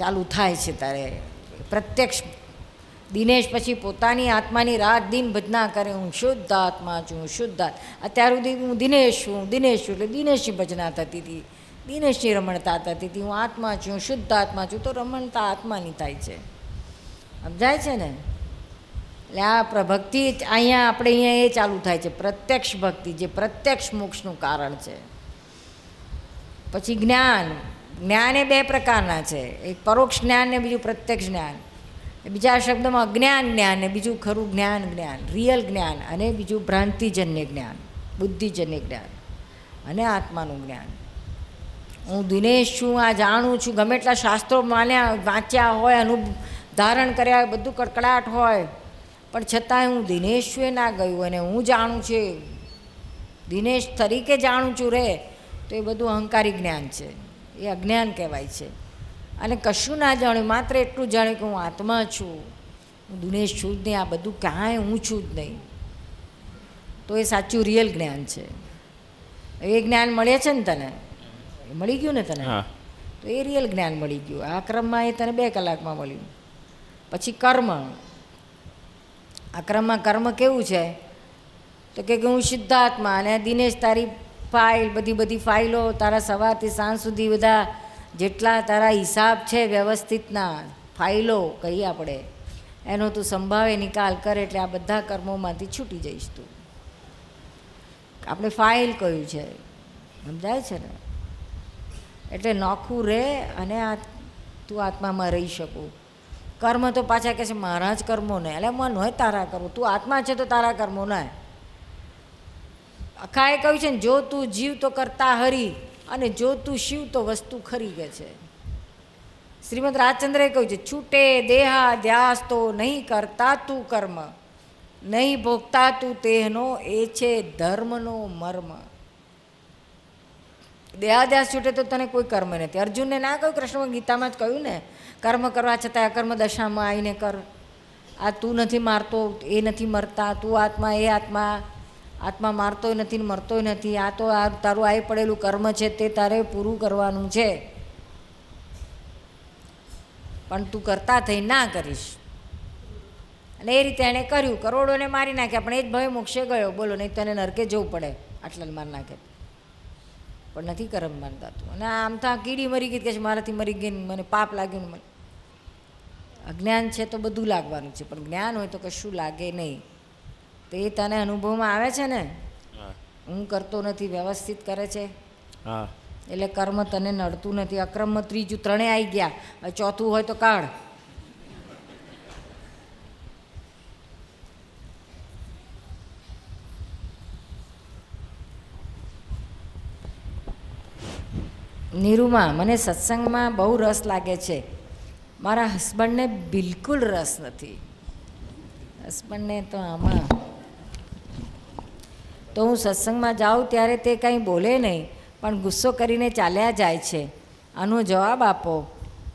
ચાલુ થાય છે તારે પ્રત્યક્ષ. દિનેશ પછી પોતાની આત્માની રાત દિન ભજના કરે, હું શુદ્ધ આત્મા છું, શુદ્ધ. અત્યાર સુધી હું દિનેશ છું, દિનેશ છું, એટલે દિનેશની ભજના થતી હતી, દિનેશની રમણતા થતી હતી. હું આત્મા છું, શુદ્ધ આત્મા છું, તો રમણતા આત્માની થાય છે. સમજાય છે ને? એટલે આ ભક્તિ અહીંયા આપણે અહીંયા એ ચાલુ થાય છે, પ્રત્યક્ષ ભક્તિ, જે પ્રત્યક્ષ મોક્ષનું કારણ છે. પછી જ્ઞાન. જ્ઞાન એ બે પ્રકારના છે, એક પરોક્ષ જ્ઞાન ને બીજું પ્રત્યક્ષ જ્ઞાન. બીજા શબ્દમાં અજ્ઞાન જ્ઞાન ને બીજું ખરું જ્ઞાન, જ્ઞાન રિયલ જ્ઞાન, અને બીજું ભ્રાંતિજન્ય જ્ઞાન, બુદ્ધિજન્ય જ્ઞાન, અને આત્માનું જ્ઞાન. હું દિનેશ છું, આ જાણું છું, ગમે એટલા શાસ્ત્રો માન્યા વાંચ્યા હોય, ધારણ કર્યા હોય, બધું કડકડાટ હોય, પણ છતાંય હું દિનેશ છું એ ના ગયું, અને હું જાણું છું, દિનેશ તરીકે જાણું છું રે, તો એ બધું અહંકારી જ્ઞાન છે, એ અજ્ઞાન કહેવાય છે. અને કશું ના જાણ્યું, માત્ર એટલું જાણ્યું કે હું આત્મા છું, હું દિનેશ છું જ નહીં, આ બધું ક્યાંય હું છું જ નહીં, તો એ સાચું રિયલ જ્ઞાન છે. એ જ્ઞાન મળે છે ને તને, એ મળી ગયું ને તને, તો એ રિયલ જ્ઞાન મળી ગયું. આ ક્રમમાં એ તને 2 કલાકમાં મળ્યું. પછી કર્મ. આ ક્રમમાં કર્મ કેવું છે તો કે હું શુદ્ધાત્મા, અને દિનેશ તારી ફાઇલ, બધી ફાઇલો તારા સવારથી સાંજ સુધી બધા જેટલા તારા હિસાબ છે વ્યવસ્થિતના ફાઇલો કહીએ આપણે, એનો તું સંભાવે નિકાલ કરે, એટલે આ બધા કર્મોમાંથી છૂટી જઈશ તું. આપણે ફાઇલ કહ્યું છે, સમજાય છે ને? એટલે નોખું રહે અને આ તું આત્મામાં રહી શકું. કર્મ તો પાછા કહે છે મારા જ કર્મો ને, એટલે મન હોય તારા કર્મો, તું આત્મા છે તો તારા કર્મો ના. અખાએ કહ્યું છે ને, જો તું જીવ તો કરતા હરી, અને જો તું શિવ તો વસ્તુ ખરી કે છે. શ્રીમદ રાજચંદ્રએ કહ્યું છે, છૂટે દેહા ધ્યાસ તો નહીં કરતા તું કર્મ, નહીં ભોગતા તું તેહનો, એ છે ધર્મનો મર્મ. દેહાધ્યાસ છૂટે તો તને કોઈ કર્મ નથી. અર્જુનને ના કહ્યું, કૃષ્ણ ગીતામાં જ કહ્યું ને, કર્મ કરવા છતાં અકર્મ દશામાં આવીને કર. આ તું નથી મારતો, એ નથી મરતા, તું આત્મા, એ આત્મા, આત્મા મારતોય નથી ને મરતોય નથી. આ તો આ તારું આવી પડેલું કર્મ છે, તે તારે પૂરું કરવાનું છે, પણ તું કરતા થઈ ના કરીશ. અને એ રીતે એણે કર્યું, કરોડોને મારી નાખ્યા, પણ એ જ ભય મોક્ષે ગયો. બોલો, નહીં તો એને નરકે જવું પડે, આટલાને મારી નાખે, પણ નથી કર્મ માનતા તું. અને આમ તો કીડી મરી ગઈ કે મારાથી મરી ગઈ, મને પાપ લાગ્યું ને. અજ્ઞાન છે તો બધું લાગવાનું છે, પણ જ્ઞાન હોય તો કશું લાગે નહીં. તો એ તને અનુભવમાં આવે છે ને, હું કરતો નથી, વ્યવસ્થિત કરે છે, એટલે કર્મ તને નડતું નથી. અક્રમ ત્રીજું, 3 આવી ગયા, હવે 4થું હોય તો કાઢ. નીરુમાં, મને સત્સંગમાં બહુ રસ લાગે છે, મારા હસબન્ડને બિલકુલ રસ નથી. હસબન્ડને તો આમાં, તો હું સત્સંગમાં જાઉં ત્યારે તે કંઈ બોલે નહીં, પણ ગુસ્સો કરીને ચાલ્યા જાય છે. આનો જવાબ આપો.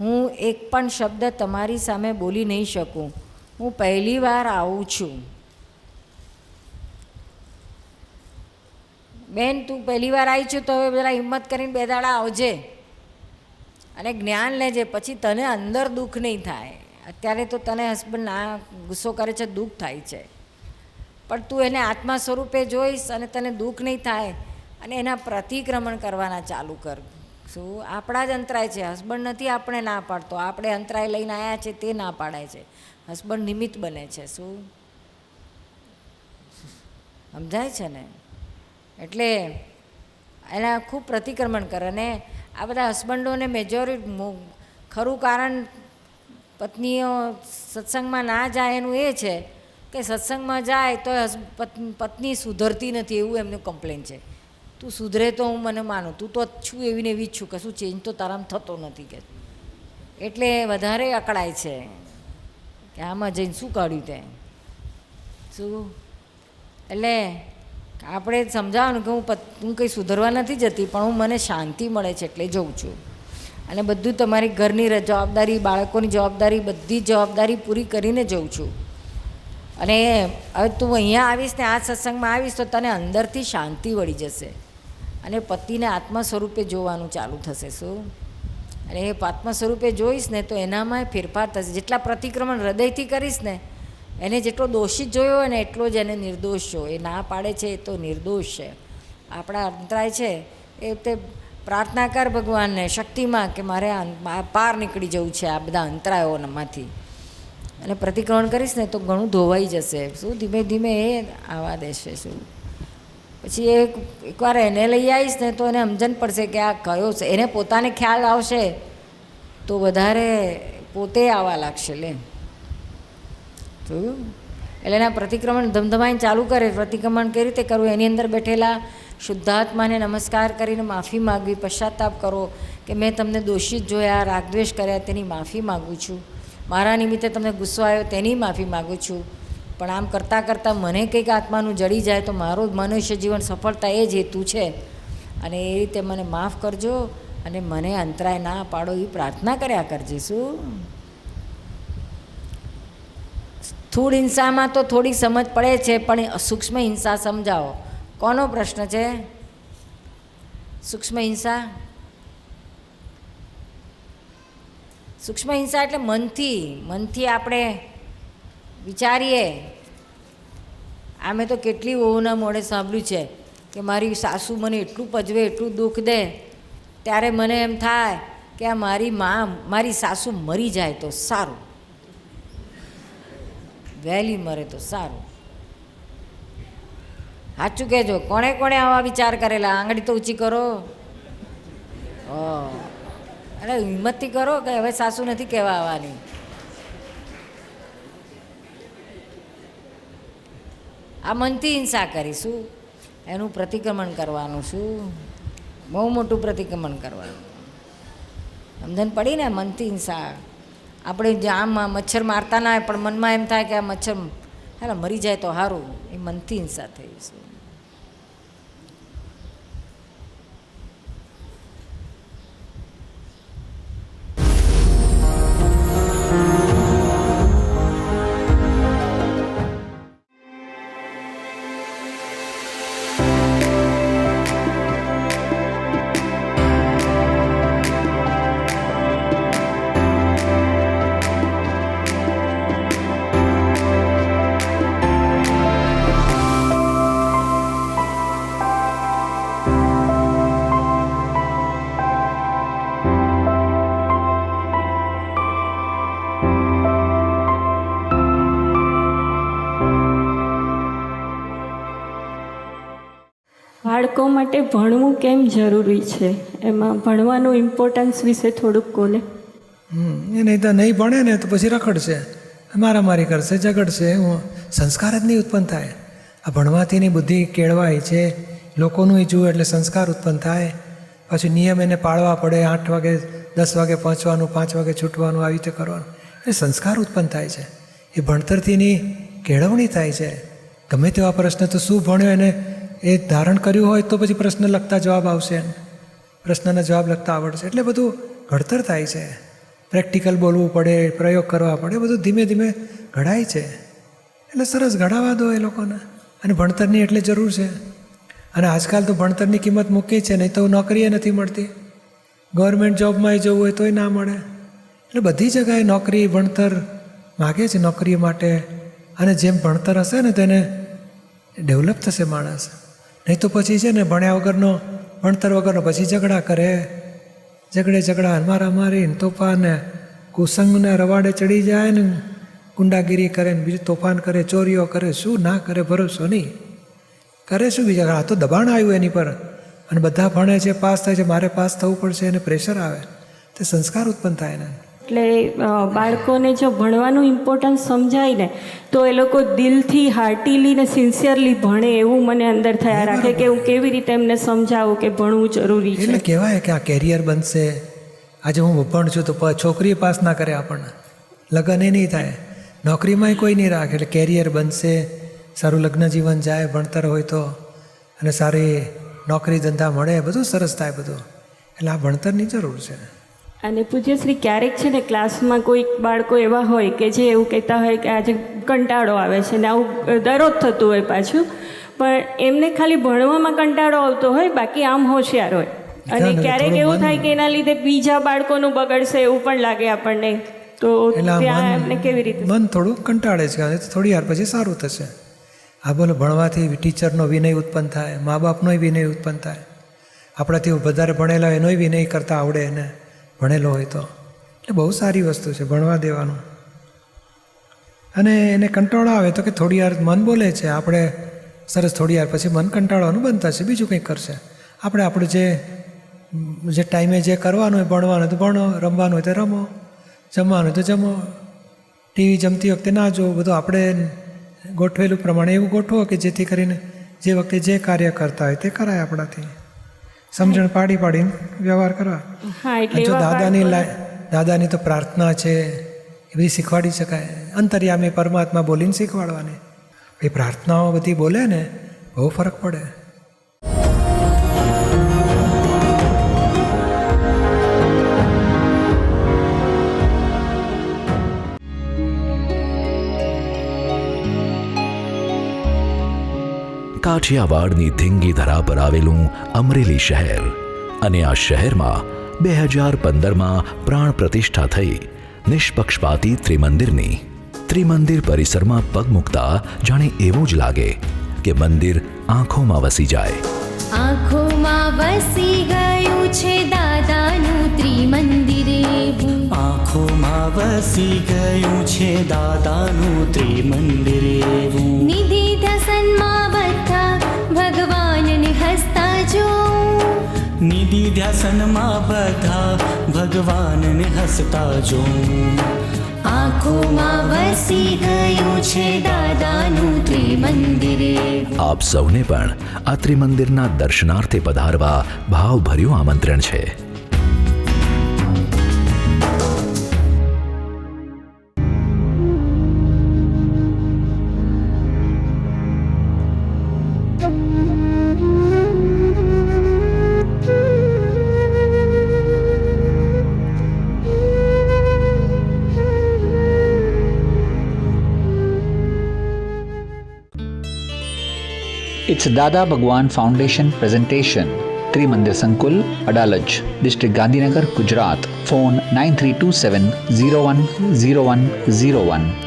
હું એક પણ શબ્દ તમારી સામે બોલી નહીં શકું. હું પહેલી વાર આવું છું. બેન, તું પહેલી વાર આવી છું, તો હવે જરા હિંમત કરીને 2 દાડા આવજે અને જ્ઞાન લેજે, પછી તને અંદર દુઃખ નહીં થાય. અત્યારે તો તને હસબન્ડ ના ગુસ્સો કરે છે, દુઃખ થાય છે, પણ તું એને આત્મા સ્વરૂપે જોઈશ અને તને દુઃખ નહીં થાય, અને એના પ્રતિક્રમણ કરવાના ચાલુ કર. શું આપણા જ અંતરાય છે, હસબન્ડ નથી આપણે ના પાડતો, આપણે અંતરાય લઈને આવ્યા છે તે ના પાડાય છે. હસબન્ડ નિમિત્ત બને છે. શું સમજાય છે ને? એટલે એના ખૂબ પ્રતિક્રમણ કરે. અને આ બધા હસબન્ડોને મેજોરિટી ખરું કારણ પત્નીઓ સત્સંગમાં ના જાય એનું એ છે કે સત્સંગમાં જાય તો પત્ની સુધરતી નથી, એવું એમનું કમ્પ્લેન છે. તું સુધરે તો હું મને માનું, તું તો છું એવી ને એવી જ છું, કશું ચેન્જ તો તારામાં થતો નથી કે. એટલે વધારે અકળાય છે કે આમાં જઈને શું કાઢ્યું તે શું. એટલે આપણે સમજાવવાનું કે હું કંઈ સુધરવા નથી જતી, પણ હું મને શાંતિ મળે છે એટલે જઉં છું. અને બધું તમારી ઘરની જવાબદારી, બાળકોની જવાબદારી, બધી જવાબદારી પૂરી કરીને જઉં છું. અને હવે તું અહીંયા આવીશ ને આ સત્સંગમાં આવીશ તો તને અંદરથી શાંતિ વળી જશે અને પતિને આત્મા સ્વરૂપે જોવાનું ચાલુ થશે. શું અને એ આત્મા સ્વરૂપે જોઈશ ને તો એનામાં ફેરફાર થશે. જેટલા પ્રતિક્રમણ હૃદયથી કરીશ ને એને જેટલો દોષિત જોયો હોય ને એટલો જ એને નિર્દોષ જો. એ ના પાડે છે એ તો નિર્દોષ છે. આપણા અંતરાય છે એ તે પ્રાર્થના કર ભગવાનને શક્તિમાં કે મારે પાર નીકળી જવું છે આ બધા અંતરાયોમાંથી, અને પ્રતિક્રમણ કરીશ ને તો ઘણું ધોવાઈ જશે. શું ધીમે ધીમે એ આવવા દેશે. શું પછી એકવાર એને લઈ આવીશ ને તો એને સમજણ પડશે કે આ કયો છે. એને પોતાને ખ્યાલ આવશે તો વધારે પોતે આવવા લાગશે. લે જોયું? એટલે એના પ્રતિક્રમણ ધમધમાઈને ચાલુ કરે. પ્રતિક્રમણ કઈ રીતે કરવું? એની અંદર બેઠેલા શુદ્ધાત્માને નમસ્કાર કરીને માફી માગવી, પશ્ચાતાપ કરો કે મેં તમને દોષિત જોયા, રાગદ્વેષ કર્યા, તેની માફી માગું છું. મારા નિમિત્તે તમને ગુસ્સો આવ્યો તેની માફી માગું છું. પણ આમ કરતાં કરતાં મને કંઈક આત્માનું જડી જાય તો મારું મનુષ્ય જીવન સફળતા એ જ હેતુ છે, અને એ રીતે મને માફ કરજો અને મને અંતરાય ના પાડો એ પ્રાર્થના કર્યા કરજે. શું સ્થૂળ હિંસામાં તો થોડી સમજ પડે છે, પણ સૂક્ષ્મ હિંસા સમજાવો. કોનો પ્રશ્ન છે? સૂક્ષ્મ હિંસા. સૂક્ષ્મ હિંસા એટલે મનથી આપણે વિચારીએ. આ મેં તો કેટલી વહુના મોઢે સાંભળ્યું છે કે મારી સાસુ મને એટલું પજવે, એટલું દુઃખ દે, ત્યારે મને એમ થાય કે આ મારી સાસુ મરી જાય તો સારું, વહેલી મરે તો સારું. સાચું કહેજો, કોણે કોણે આવા વિચાર કરેલા? આંગળી તો ઊંચી કરો. અરે હિંમતથી કરો કે હવે સાસુ નથી કહેવા આવવાની. આ મનથી હિંસા કરીશું, એનું પ્રતિક્રમણ કરવાનું. શું બહુ મોટું પ્રતિક્રમણ કરવાનું. સમજણ પડી ને? મનથી હિંસા. આપણે આમ મચ્છર મારતા ના હોય પણ મનમાં એમ થાય કે આ મચ્છર હાલા મરી જાય તો સારું, એ મનથી હિંસા થઈ છે. બાળકો માટે ભણવું કેમ જરૂરી છે? એમાં ભણવાનું ઇમ્પોર્ટન્સ વિશે થોડુંક બોલે. એ નહીં તો નહીં ભણે ને તો પછી રખડશે, મારામારી કરશે, ઝઘડશે. સંસ્કાર જ નહીં ઉત્પન્ન થાય. આ ભણવાથીની બુદ્ધિ કેળવાય છે, લોકોનું જુએ એટલે સંસ્કાર ઉત્પન્ન થાય. પછી નિયમ એને પાળવા પડે. 8 વાગે 10 વાગે પહોંચવાનું, 5 વાગે છૂટવાનું, આવી રીતે કરવાનું. એ સંસ્કાર ઉત્પન્ન થાય છે. એ ભણતરથીની કેળવણી થાય છે. ગમે તેવા પ્રશ્ન તો શું ભણ્યો એને એ ધારણ કર્યું હોય તો પછી પ્રશ્ન લખતા જવાબ આવશે, પ્રશ્નના જવાબ લખતા આવડશે. એટલે બધું ઘડતર થાય છે. પ્રેક્ટિકલ બોલવું પડે, પ્રયોગ કરવા પડે, બધું ધીમે ધીમે ઘડાય છે. એટલે સરસ ઘડાવા દો એ લોકોને. અને ભણતરની એટલે જરૂર છે. અને આજકાલ તો ભણતરની કિંમત મૂકી છે, નહીં તો નોકરીએ નથી મળતી. ગવર્મેન્ટ જોબમાં જવું હોય તોય ના મળે. એટલે બધી જગાએ નોકરી, ભણતર માગે છે નોકરી માટે. અને જેમ ભણતર હશે ને તેને ડેવલપ થશે માણસ. નહીં તો પછી છે ને ભણ્યા વગરનો, ભણતર વગરનો પછી ઝઘડા કરે, ઝઘડા મારામારી ને તોફાન ને કુસંગને રવાડે ચડી જાય ને ગુંડાગીરી કરે ને બીજું તોફાન કરે, ચોરીઓ કરે. શું ના કરે ભરોસો નહીં કરે. શું બીજા? આ તો દબાણ આવ્યું એની પર. અને બધા ભણે છે, પાસ થાય છે, મારે પાસ થવું પડશે, એને પ્રેશર આવે, તે સંસ્કાર ઉત્પન્ન થાય ને. એટલે બાળકોને જો ભણવાનું ઇમ્પોર્ટન્સ સમજાય ને તો એ લોકો દિલથી, હાર્ટીલી ને સિન્સિયરલી ભણે એવું મને અંદર થયા રાખે કે હું કેવી રીતે એમને સમજાવું કે ભણવું જરૂરી છે. એટલે કહેવાય કે આ કેરિયર બનશે. આજે હું ભણ છું તો છોકરી પાસ ના કરે આપણને, લગ્ન એ નહીં થાય, નોકરીમાંય કોઈ નહીં રાખે. એટલે કેરિયર બનશે, સારું લગ્ન જીવન જાય ભણતર હોય તો, અને સારી નોકરી ધંધા મળે, બધું સરસ થાય બધું. એટલે આ ભણતરની જરૂર છે. અને પૂજ્યશ્રી, ક્યારેક છે ને ક્લાસમાં કોઈક બાળકો એવા હોય કે જે એવું કહેતા હોય કે આજે કંટાળો આવે છે ને આવું દરરોજ થતું હોય પાછું, પણ એમને ખાલી ભણવામાં કંટાળો આવતો હોય, બાકી આમ હોશિયાર હોય. અને એટલે ક્યારેક થોડું એવું મન- થાય કે એના લીધે બીજા બાળકોનું બગડશે એવું પણ લાગે આપણને, તો એટલે આ ત્યાં એમને કેવી રીતે? મન થોડું કંટાળે છે, અને થોડી વાર પછી સારું થશે. આ બોલો, ભણવાથી ટીચરનો વિનય ઉત્પન્ન થાય, મા બાપનોય વિનય ઉત્પન્ન થાય, આપણાથી વધારે ભણેલા હોય એનોય વિનય કરતા આવડે એને, ભણેલો હોય તો. એટલે બહુ સારી વસ્તુ છે ભણવા દેવાનું. અને એને કંટાળો આવે તો કે થોડી વાર મન બોલે છે, આપણે સરસ થોડી વાર પછી મન કંટાળવાનું બંધ થશે, બીજું કંઈક કરશે. આપણે આપણું જે ટાઈમે જે કરવાનું હોય, ભણવાનું હોય તો ભણો, રમવાનું હોય તો રમો, જમવાનું હોય તો જમો, ટીવી જમતી વખતે ના જોવો, બધું આપણે ગોઠવેલું પ્રમાણે એવું ગોઠવો કે જેથી કરીને જે વખતે જે કાર્ય કરતા હોય તે કરાય આપણાથી. સમજણ પાડીને વ્યવહાર કરવા. હા, એટલે જો એવા દાદાની તો પ્રાર્થના છે એ બધી શીખવાડી શકાય. અંતર્યામી પરમાત્મા બોલીને શીખવાડવાની. એ પ્રાર્થનાઓ બધી બોલે ને, બહુ ફરક પડે. કાઠિયાવાડની ધીંગી ધરા પર આવેલું અમરેલી શહેર, અને આ શહેરમાં 2015માં પ્રાણ પ્રતિષ્ઠા થઈ નિષ્પક્ષપાતી ત્રિમંદિર પરિસરમાં પગ મૂકતા જાણે એવું જ લાગે કે મંદિર આંખોમાં વસી જાય. આંખોમાં વસી ગયું છે દાદાનું ત્રિમંદિર એવું. આંખોમાં વસી ગયું છે દાદાનું ત્રિમંદિર એવું. નિધિ ધ્યાસનમાં બધા ભગવાનને હસતા જો. નિધિ ધ્યાસનમાં બધા ભગવાનને હસતા જો. આંખોમાં વસી ગયું છે દાદાનું ત્રિમંદિર એવું. આપ સૌને પણ આ ત્રિમંદિરના દર્શનાર્થે પધારવા ભાવભર્યું આમંત્રણ છે. It's Dada Bhagwan Foundation presentation. Trimandir Sankul, Adalaj, District Gandhinagar, Gujarat. Phone 9327 010101.